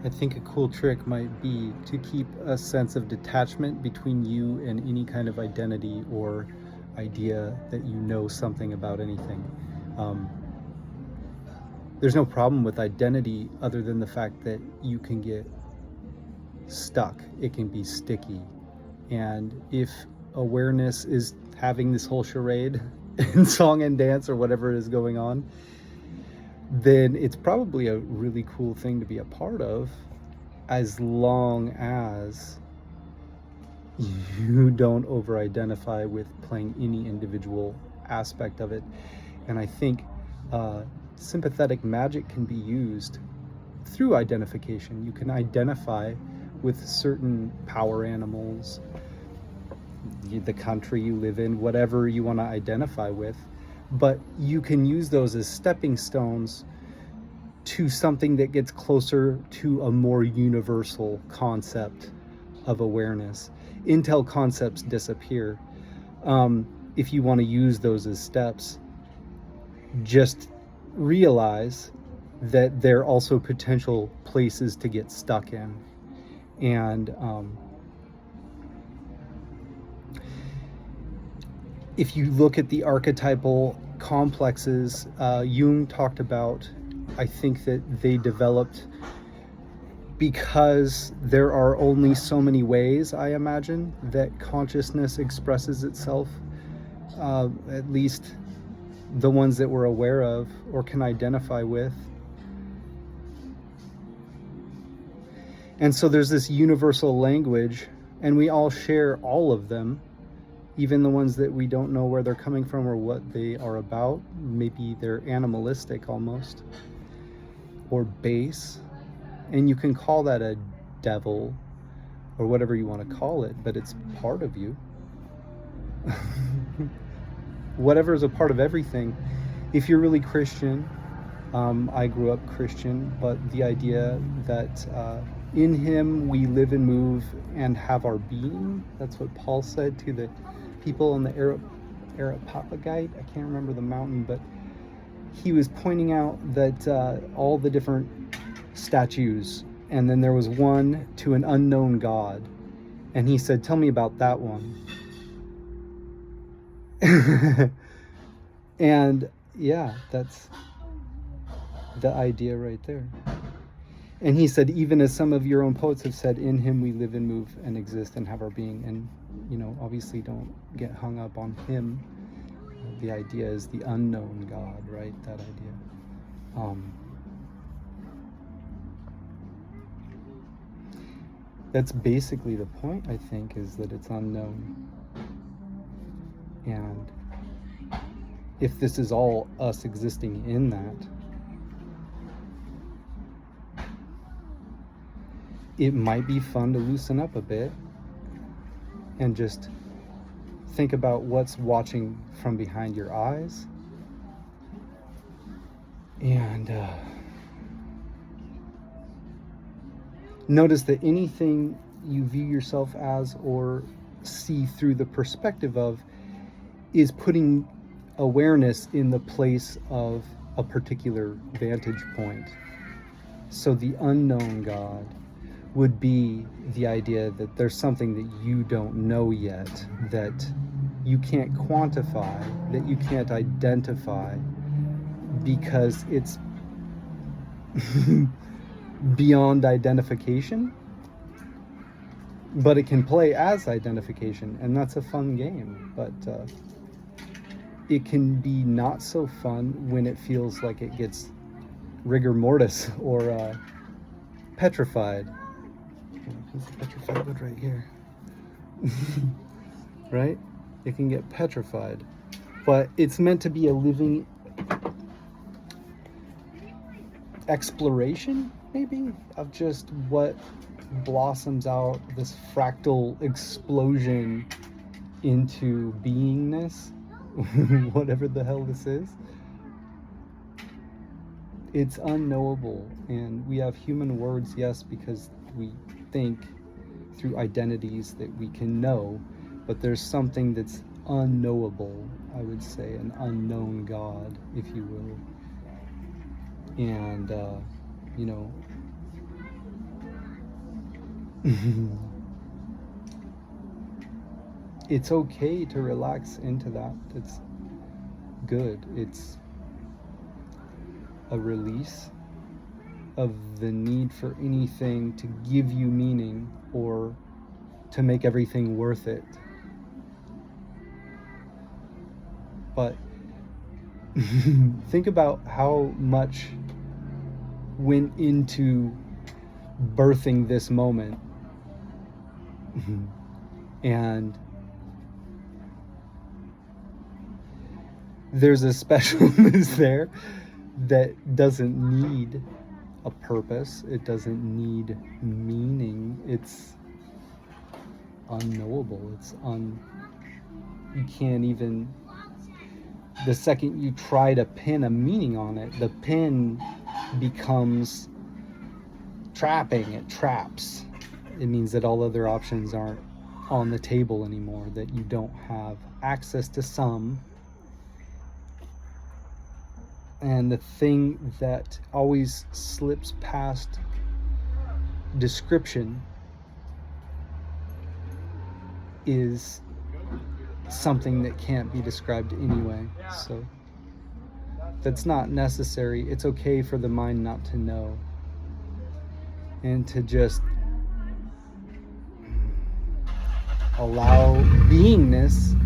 I think a cool trick might be to keep a sense of detachment between you and any kind of identity or idea that you know something about anything. There's no problem with identity other than the fact that you can get stuck. It can be sticky. And if awareness is having this whole charade in song and dance or whatever is going on, then it's probably a really cool thing to be a part of, as long as you don't over-identify with playing any individual aspect of it. And I think sympathetic magic can be used through identification. You can identify with certain power animals, the country you live in, whatever you want to identify with, but you can use those as stepping stones to something that gets closer to a more universal concept of awareness until concepts disappear. If you want to use those as steps, just realize that they're also potential places to get stuck in. And if you look at the archetypal complexes, Jung talked about, I think that they developed because there are only so many ways, I imagine, that consciousness expresses itself, at least the ones that we're aware of or can identify with. And so there's this universal language, and we all share all of them, even the ones that we don't know where they're coming from or what they are about. Maybe they're animalistic almost, or base. And you can call that a devil or whatever you want to call it, but it's part of you. Whatever is a part of everything. If you're really Christian, I grew up Christian, but the idea that in him we live and move and have our being, that's what Paul said to the people on the Areopagite. I can't remember the mountain, but he was pointing out that all the different statues, and then there was one to an unknown god, and he said, tell me about that one. And yeah, that's the idea right there. And he said, even as some of your own poets have said, in him we live and move and exist and have our being. And, you know, obviously don't get hung up on him. The idea is the unknown God, right? That idea. That's basically the point, I think, is that it's unknown. And if this is all us existing in that, it might be fun to loosen up a bit and just think about what's watching from behind your eyes. And notice that anything you view yourself as or see through the perspective of is putting awareness in the place of a particular vantage point. So the unknown God would be the idea that there's something that you don't know yet, that you can't quantify, that you can't identify, because it's beyond identification, but it can play as identification, and that's a fun game. But it can be not so fun when it feels like it gets rigor mortis or petrified. There's a petrified wood right here. Right? It can get petrified. But it's meant to be a living exploration, maybe, of just what blossoms out, this fractal explosion into beingness, whatever the hell this is. It's unknowable, and we have human words, yes, because we think through identities that we can know, but there's something that's unknowable, I would say, an unknown God, if you will. And you know, It's okay to relax into that. It's good. It's a release of the need for anything to give you meaning or to make everything worth it. But think about how much went into birthing this moment. And there's a specialness there that doesn't need a purpose. It doesn't need meaning. It's unknowable. You can't even, the second you try to pin a meaning on it, the pin becomes trapping. It traps. It means that all other options aren't on the table anymore, that you don't have access to some. And the thing that always slips past description is something that can't be described anyway. So that's not necessary. It's okay for the mind not to know, and to just allow beingness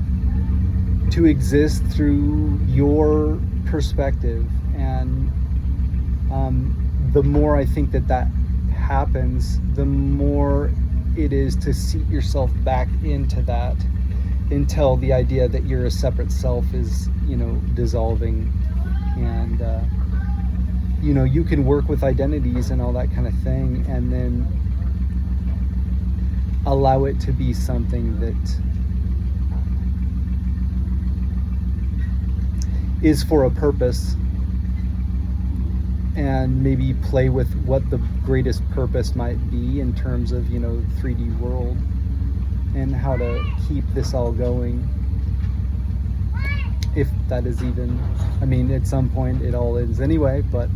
to exist through your perspective. And the more I think that happens, the more it is to seat yourself back into that, until the idea that you're a separate self is, dissolving. And you can work with identities and all that kind of thing, and then allow it to be something that is for a purpose, and maybe play with what the greatest purpose might be in terms of 3D world, and how to keep this all going, if that is even, at some point it all ends anyway, but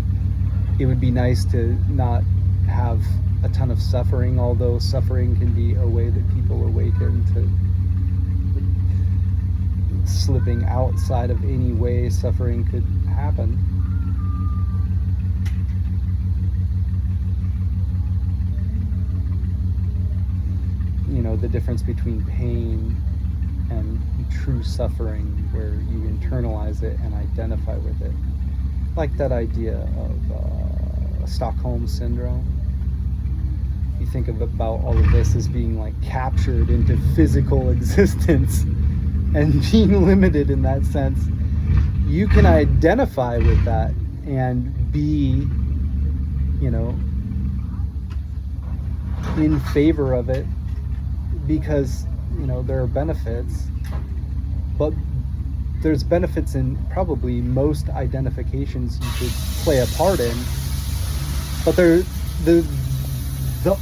it would be nice to not have a ton of suffering, although suffering can be a way that people awaken to slipping outside of any way suffering could happen. The difference between pain and true suffering, where you internalize it and identify with it. Like that idea of Stockholm Syndrome. You think about all of this as being like captured into physical existence and being limited in that sense. You can identify with that and be, in favor of it, because there are benefits, but there's benefits in probably most identifications you could play a part in, but the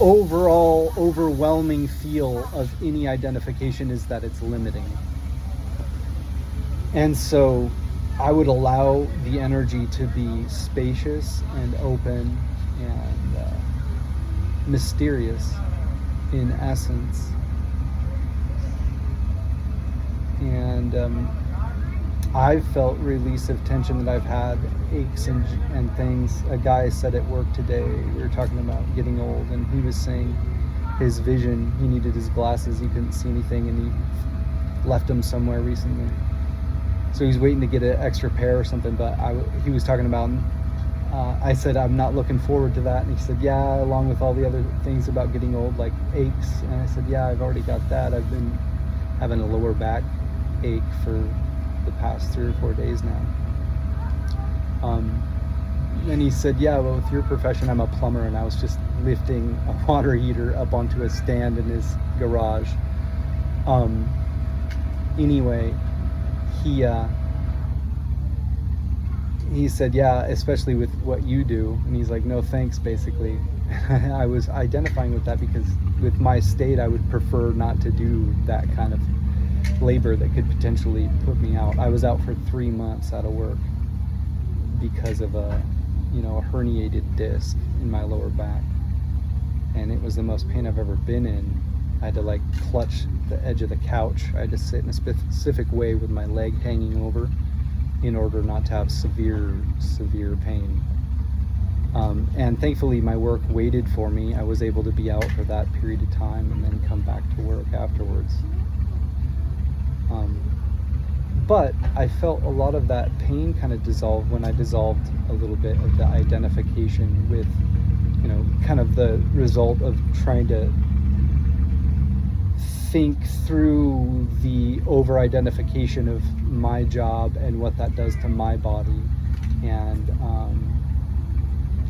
overall overwhelming feel of any identification is that it's limiting. And so I would allow the energy to be spacious and open and mysterious in essence. And I've felt release of tension that I've had, aches and things. A guy said at work today, we were talking about getting old, and he was saying his vision, he needed his glasses, he couldn't see anything, and he left them somewhere recently. So he's waiting to get an extra pair or something, but he was talking about, I said, I'm not looking forward to that. And he said, yeah, along with all the other things about getting old, like aches. And I said, yeah, I've already got that. I've been having a lower back ache for the past 3 or 4 days now. And he said, yeah, well, with your profession, I'm a plumber, and I was just lifting a water heater up onto a stand in his garage. Anyway, he said, yeah, especially with what you do. And he's like, no thanks, basically. I was identifying with that because with my state, I would prefer not to do that kind of labor that could potentially put me out. I was out for 3 months out of work because of a herniated disc in my lower back, and it was the most pain I've ever been in. I had to like clutch the edge of the couch. I had to sit in a specific way with my leg hanging over in order not to have severe pain. And thankfully my work waited for me. I was able to be out for that period of time and then come back to work afterwards. But I felt a lot of that pain kind of dissolve when I dissolved a little bit of the identification with, you know, kind of the result of trying to think through the over-identification of my job and what that does to my body, and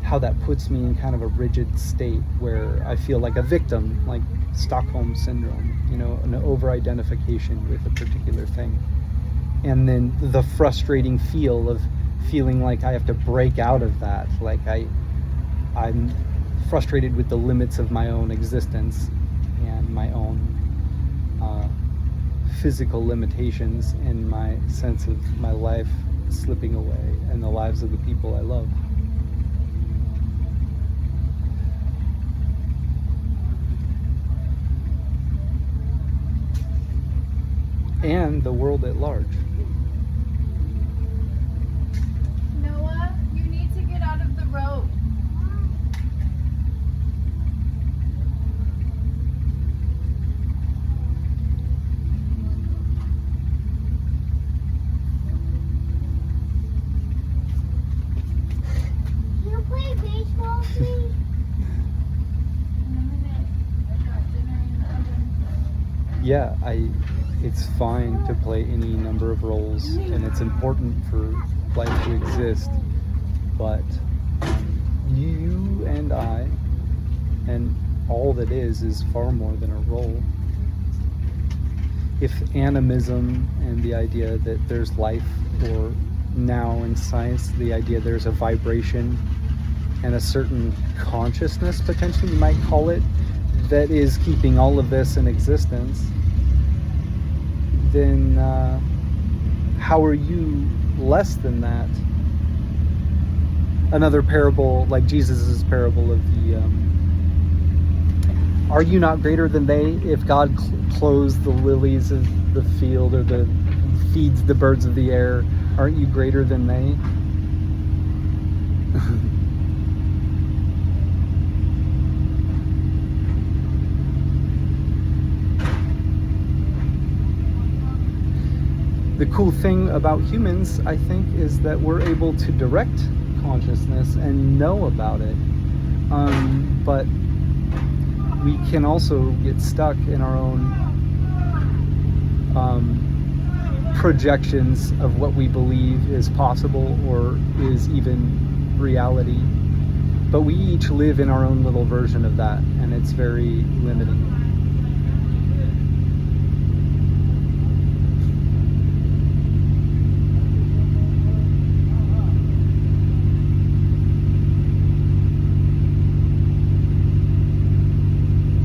how that puts me in kind of a rigid state where I feel like a victim, like Stockholm syndrome, you know, an over-identification with a particular thing. And then the frustrating feel of feeling like I have to break out of that, like I'm frustrated with the limits of my own existence and my own physical limitations, and my sense of my life slipping away and the lives of the people I love. And the world at large. Noah, you need to get out of the road. Can you play baseball, please? Yeah, it's fine to play any number of roles, and it's important for life to exist, but you and I, and all that is far more than a role. If animism and the idea that there's life, or now in science, the idea there's a vibration and a certain consciousness, potentially you might call it, that is keeping all of this in existence, then how are you less than that? Another parable, like Jesus's parable of the are you not greater than they? If God clothes the lilies of the field, or feeds the birds of the air, aren't you greater than they? The cool thing about humans, I think, is that we're able to direct consciousness and know about it. But we can also get stuck in our own projections of what we believe is possible or is even reality. But we each live in our own little version of that, and it's very limiting.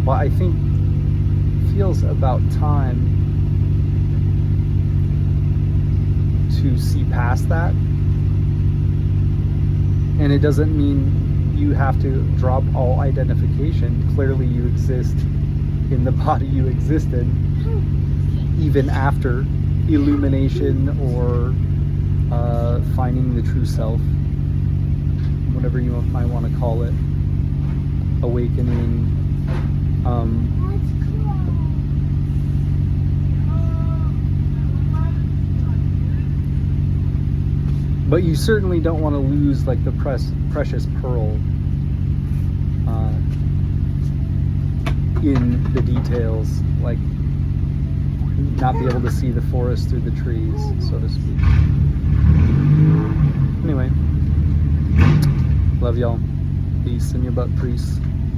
Well, I think it feels about time to see past that. And it doesn't mean you have to drop all identification. Clearly you exist in the body you exist in, even after illumination or finding the true self, whatever you might want to call it, awakening. But you certainly don't want to lose like the precious pearl in the details, like not be able to see the forest through the trees, so to speak. Anyway, love y'all. Peace in your butt, priests.